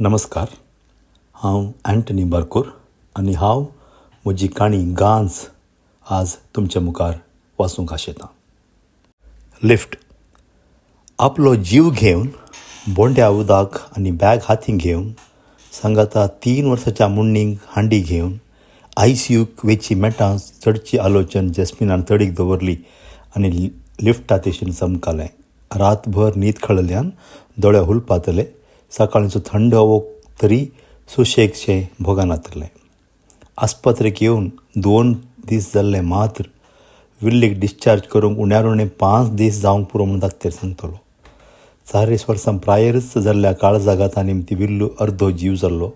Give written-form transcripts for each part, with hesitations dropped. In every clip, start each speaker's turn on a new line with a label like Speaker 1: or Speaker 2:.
Speaker 1: नमस्कार. हांव एंटनी बारकूर आनी हांव म्हजी काणी गांज आज तुमच्या मुखार वाचूंक आशेतां. लिफ्ट. आपलो जीव घेवन बोंड्या उदक आनी बॅग हातीन घेवन सांगाता 3 वर्साच्या मुन्नीक हांडी घेवन ICUक वेची मेटां चडची आलोचन जॅस्मिनान तडीक दवरली आनी लिफ्टांत येशीन चमकालें. रातभर न्हीद खळिल्ल्यान दोळे हुलपातले. सकाळींचो थंड हवो तरी सुशेगशें भोगनातलें. आस्पत्रेक येवन 2 दीस जाल्ले मात्र विल्लीक डिस्चार्ज करूंक उण्यार उणें 5 दीस जावंक पुरो म्हूण दाखतेर सांगतलो. 40 वर्सां प्रायरच जाल्ल्या काळजागात आनी ती विल्लू अर्दो जीव जाल्लो.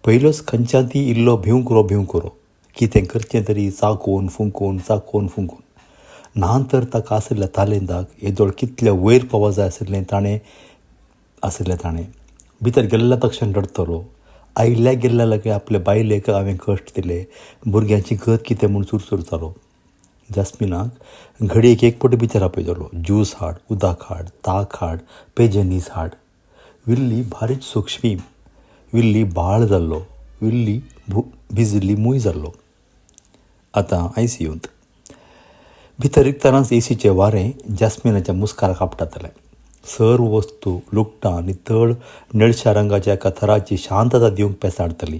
Speaker 1: पयलोच खंयच्या ती इल्लो भिवकुरो कितें करचें तरी चाखून फुंकून ल्हान तर ताका आशिल्ल्या तालेंताक येदोळ कितले वयर पावों जाय आशिल्लें ताणें भितर गेल्ल्या तक्षण रडतलो. आयिल्ल्या गेल्ल्या लगे आपले बायलेक हांवें कश्ट दिले, भुरग्यांची गत कितें म्हूण चुरचुरतालो. जॅस्मिनाक घडयेक एक फावटी भितर आपयतलो. ज्यूस हाड, उदक हाड, ताक हाड, पेजेनीस हाड. विल्ली भारीच सूक्ष्मी. विल्ली बाळ जाल्लो. विल्ली भिजिल्ली मूय जाल्लो. आतां ICUंत भितर रिगतनाच ACचें वारें जॅस्मिनाच्या मुस्काराक आपटातलें. सर्व वस्तू लुकटां नितळ निळश्या रंगाच्या एका थराची शांतता दिवंक पेसाडटली.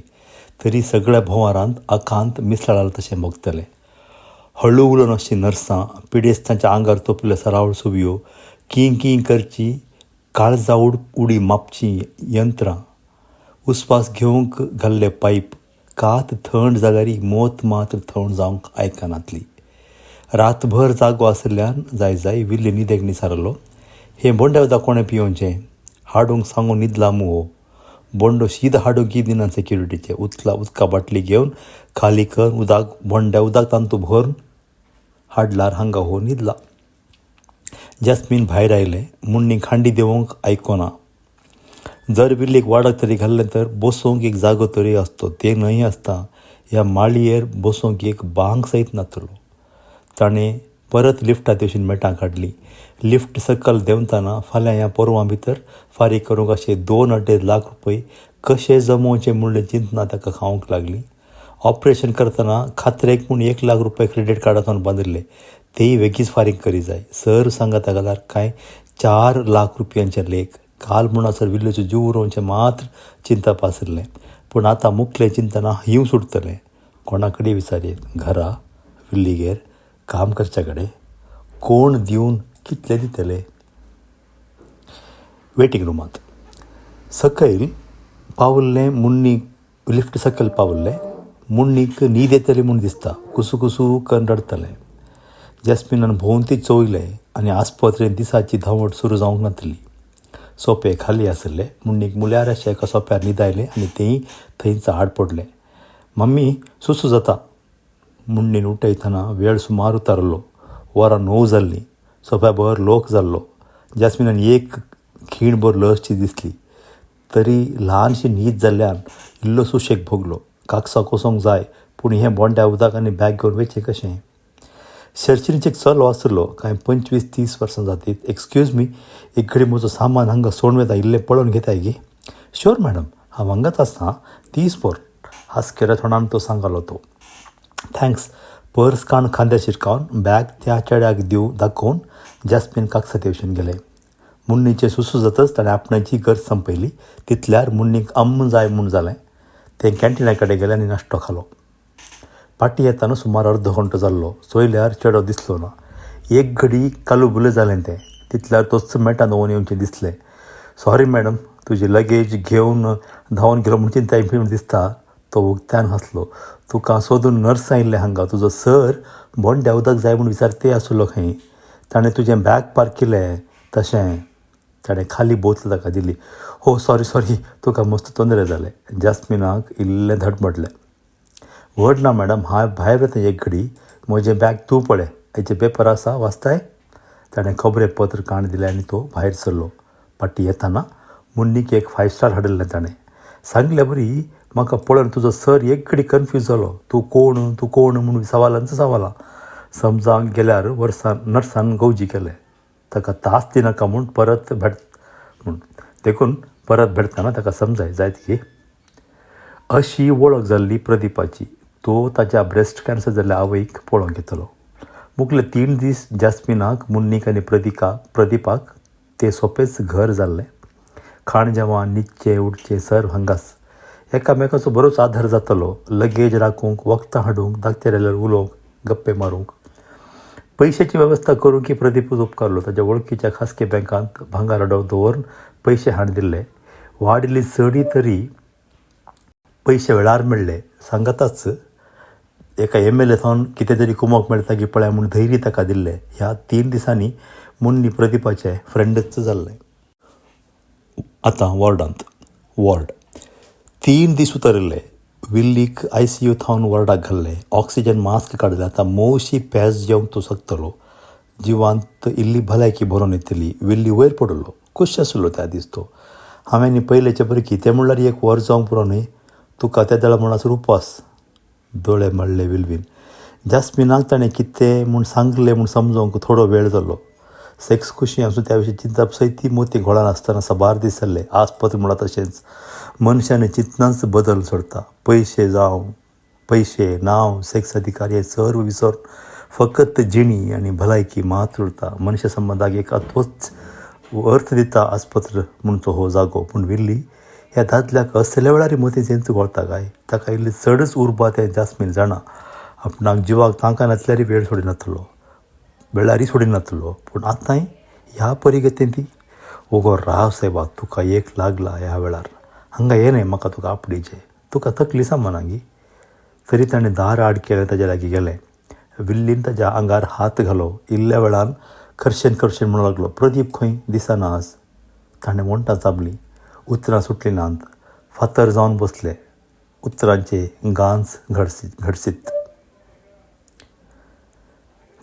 Speaker 1: तरी सगळ्या भोंवारांत आकांत मिसळाला तशें भोगतलें. हळू उलोवन अशीं नर्सां, पिडेस्तांच्या आंगार तोपल्यो सरावळ सुवयो, कीं करची काळजा उडी मापची यंत्रां, उस्वास घेवंक घाल्ले पायप, कात थंड जाल्यारय मोत मात्र थंड जावंक आयकनातली. रातभर जागो आशिल्ल्यान जाय विल्ली न्हिदेक निसारलो. हें बोंड्या उदक कोणें पियोवचें? हाडूंक सांगून न्हिदला मुगो. बोंडो शीद हाडूंकय दिना सेक्युरिटीचे. उदका बाटली घेवन खाली कर उदक बोंड्या उदक तांतू भरून हाडल्यार हांगा हो न्हिदला. जॅस्मीन भायर आयलें. मुन्नीक हांडी देवंक आयकोना. जर विल्लीक वाडक तरी घाल्लें तर बसूंक एक जागो तरी आसतो. तें न्हय आसता. ह्या माळयेर बसूंक एक बांक सयत नातलो. ताणें परत लिफ्टांत येवशीन मेटां काडलीं. लिफ्ट सकयल देंवतना फाल्यां ह्या पोरवां भितर फारीक करूंक अशे 2-2.5 लाख रुपये कशे जमोवचे म्हणलें चिंतना ताका खावंक लागली. ऑपरेशन करतना खात्रेक म्हूण 1 लाख रुपये क्रेडीट कार्डांतून बांदिल्ले. तेय बेगीच फारीक करी जाय. सर सांगाता घाल्यार काय 4 लाख रुपयांचे लेख. काल म्हणसर विल्लूचो जीव उरोवचें मात्र चिंतप आशिल्लें. पूण आतां मुखलें चिंतना हिंव सुटतलें. कोणा कडेन विचारीत? घरा, विल्लीगेर, काम करच्या कडेन? कोण दिवन कितले दितले? वेटिंग रूमांत सकयल पावल्लें. मुन्नीक लिफ्ट सकयल पावल्लें. मुन्नीक न्हीद येतली म्हूण दिसता. कुसू करून रडतलें. जॅस्मिनान भोंवती चोयलें आनी आस्पत्रेंत दिसाची धांवड सुरू जावंक नातली. सोंपे खाली आशिल्ले. मुन्नीक मुल्यार अशें एका सोंप्यार न्हिदायलें आनी तेंय थंयच आड पडलें. मम्मी, सुसू जाता. मुन्नीन उठयतना वेळ सुमार उतारलो. वरां 9 जाल्लीं. सोंप्याभर लोक जाल्लो. जॅस्मिनान एक खीणभर लजशी दिसली. तरी ल्हानशी न्हीद जाल्ल्यान इल्लो सुशेग भोगलो. कागसां कोसोंक जाय पूण हें बोंड्या उदक आनी बॅग घेवन वेचें कशें? शर्चिनीचें चलो आसलो. कांय 25-30 वर्सां जातीत. एक्सक्यूज मी, एक घडी म्हजो सामान हांगा सोडून वेता. इल्लें पळोवन घेताय गे? श्योर मॅडम, हांव हांगाच आसा. 30 पोर. हांसकेल्या तोंडान तो सांगलो तो. थँक्स. पर्स काण खांद्यार शिरकावन बॅग त्या चेड्याक दाखोवन जॅस्मीन कागसांत येवशेन गेलें. मुन्नीचें सुसू जातच ताणें आपणाची गरज संपयली. तितल्यार मुन्नीक जाय म्हूण जालें. तें कॅन्टिना कडेन गेलें आनी नाश्तो खालो. पाटी येताना सुमार अर्दो घंटो जाल्लो. चोयल्यार चेडो दिसलो ना. एक घडी कालुबुलें जालें तें. तितल्यार तोच मेटां दवरून येवचें दिसलें. सॉरी मॅडम, तुजी लगेज घेवन धांवून गेलो म्हूण चिंताय म्हूण दिसता. तो उक्त्यान हांसलो. तुका सोदून नर्स आयिल्लें हांगा. तुजो सर बोंड्या उदक जाय म्हूण विचारते आसलो खंय. ताणें तुजें बॅग पार्क केलें. तशें. ताणें खाली बोतल ताका दिली. हो सॉरी, तुका मस्त तोंदरे जालें. जॅस्मिनाक इल्लें धडमडलें. व्हड ना मॅडम, हांव भायर वता एक घडी. म्हजें बॅग तूं पळय. हेचे पेपर आसा, वाचताय? ताणें खबरें पत्र काण दिलें आनी तो भायर सरलो. पाटी येताना मुन्नीक एक 5 स्टार हाडिल्लें ताणें. सांगलें बरी, म्हाका पळोवन तुजो सर एक घडी कन्फ्यूज जालो. तूं कोण म्हूण सवालां समजावंक गेल्यार नर्सान गौजी केलें. ताका तास दिनाका म्हूण परत भेट म्हूण. देखून परत भेटतना ताका समजाय जायत की अशी वळख जाल्ली प्रदीपाची. तो ताच्या ब्रेस्ट कॅन्सर जाल्ल्या आवयक पळोवंक येतलो. मुखले 3 दीस जॅस्मिनाक, मुन्नीक आनी प्रदीपाक तें सोंपेंच घर जाल्लें. खाण जेवण न्हिदचें उठचें सर्व हांगाच. एकामेकाचो बरोच आदार जातालो. लगेज राखूंक, वखदां हाडूंक, धाकटे राहिल्यार उलोवंक, गप्पे मारूंक. पयशांची वेवस्था करूंक की प्रदीपूच उपकारलो. ताच्या वळखीच्या खासगी बँकांत भांगार अडव दवरून पयशे हाड दिल्ले. वाडिल्ली चडी तरी पयशे वेळार मेळ्ळे. सांगाताच एका MLA थावन कितें तरी कुमक मेळटा की पळय म्हूण धैर्य ताका दिल्लें. ह्या 3 दिसांनी मुन्नी प्रदीपाचें फ्रेंडच जाल्लें. आतां वॉर्ड 3 दीस उतरिल्ले. विल्लीक ICU थावन वॉर्डाक घाल्ले. ऑक्सिजन मास्क काडले. आतां मोशी पेज जेवंक तो शकतलो. जिवांत इल्ली भलायकी भरोवन येतली. विल्ली वयर पडलो. खूश आशिल्लो त्या दीस तो. हांवें न्ही पयलेचे बरें कितें म्हणल्यार 1 वर जावंक पुरो न्ही. तुका त्या देळा म्हणसर उपास. दोळे मळ्ळे विल्वीन. जॅस्मिनाक ताणें कितें म्हूण सांगलें म्हूण समजोवंक थोडो वेळ जालो. सेक्स खुशी आसूं त्या विशीं चिंतप सैती मोती घोळान आसतना साबार दीस जाल्ले. आसपत्र म्हणा तशेंच मनशाने चिंतनाच बदल सोडता. पयशे, नांव, सेक्स अधिकार हे सर्व विसरून फकत जिणी आनी भलायकी मात उरता. मनशा संबंदाक एक अत्वच अर्थ दिता आसपत्र म्हणचो हो जागो. पूण विल्ली ह्या दादल्याक असल्या वेळार मोती जेंच घोळता काय. ताका इल्ली चडच उर्बा तें जॅस्मीन जाणा. आपणाक जिवाक तांकां नातल्यारय वेळ सोडिनातलो. वेळारी सोडिनातलो. पूण आतांय ह्या परिगतीन ती ओगो राव सायबा तुका एक लागला ह्या वेळार. हांगा ये न्हय म्हाका तुका आपडीचें. तुका तकली सामानांगी. तरी ताणें दार आड केलें. ताजे लागीं गेलें. विल्लीन ताच्या आंगार हात घालो. इल्ल्या वेळान करशेन म्हणूंक लागलो, प्रदीप खंय दिसना आज. ताणें वणटां चाबलीं. उतरां सुटलीं नात. फातर जावन बसले. उतरांचे गांच घडसीत.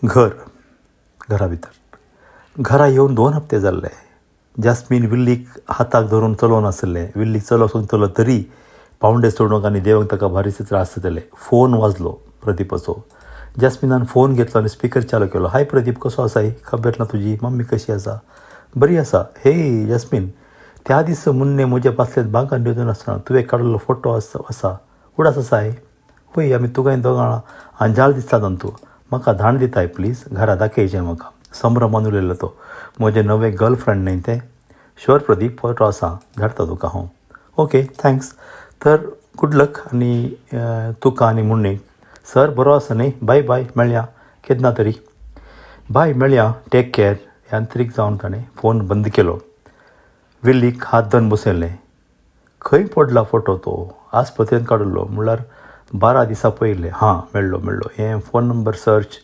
Speaker 1: घरा भितर घरा येवन 2 हप्ते जाल्ले. जॅस्मीन विल्लीक हाताक धरून चलोवन आसलें. विल्लीक चलो सांगतलो तरी पावंडे सोडूंक आनी देवंक ताका भारीच त्रास जाताले. फोन वाजलो प्रदीपाचो. जॅस्मिनान फोन घेतलो आनी स्पिकर चालू केलो. हाय प्रदीप, कसो आसाय? खबर ना तुजी? मम्मी कशी आसा? बरी आसा. हे जॅस्मीन, त्या दीस मुन्ने म्हजे पासलेत बागान न्हिदून आसतना तुवें काडिल्लो फोटो आसा उडास आसाय? पळय आमी तुगाय दोगां अंजाल दिसता तूं. म्हाका धाण दिताय प्लीज. घरा दाखयचें म्हाका. संभ्रमान उलयलो तो. म्हजें नवें गर्लफ्रेंड न्हय तें? शुअर प्रदीप, फोटो आसा. धाडटा तुका हांव. Okay thanks. तर गूड लक आनी तुका आनी मुन्नीक. सर बरो आसा न्ही? बाय मेळया केन्ना तरी. बाय मेळया. Take care. यांत्रीक जावन ताणें फोन बंद केलो. विल्लीक हात धरून बसयलें. खंय पडला फोटो तो? आस्पत्रेंत काडिल्लो म्हणल्यार 12 दिसां पयले. हां मेळ्ळो. हें phone number search.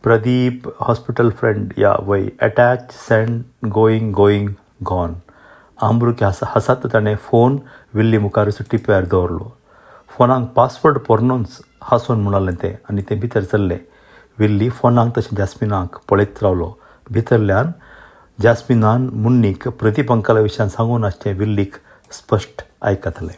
Speaker 1: Pradeep hospital friend या वय. Attach send going gone. आंब्रूक हांसात ताणें फोन विल्ली मुखारच टिप्यार दवरलो. फोनाक पासवर्ड पोरणूच हांसून म्हणालें तें आनी तें भितर चल्लें. विल्ली फोनाक तशें जॅस्मिनाक पळयत रावलो. भितरल्यान जॅस्मिनान मुन्नीक प्रदीप अंकला विशयान सांगून आसचें विल्लीक स्पश्ट आयकतालें.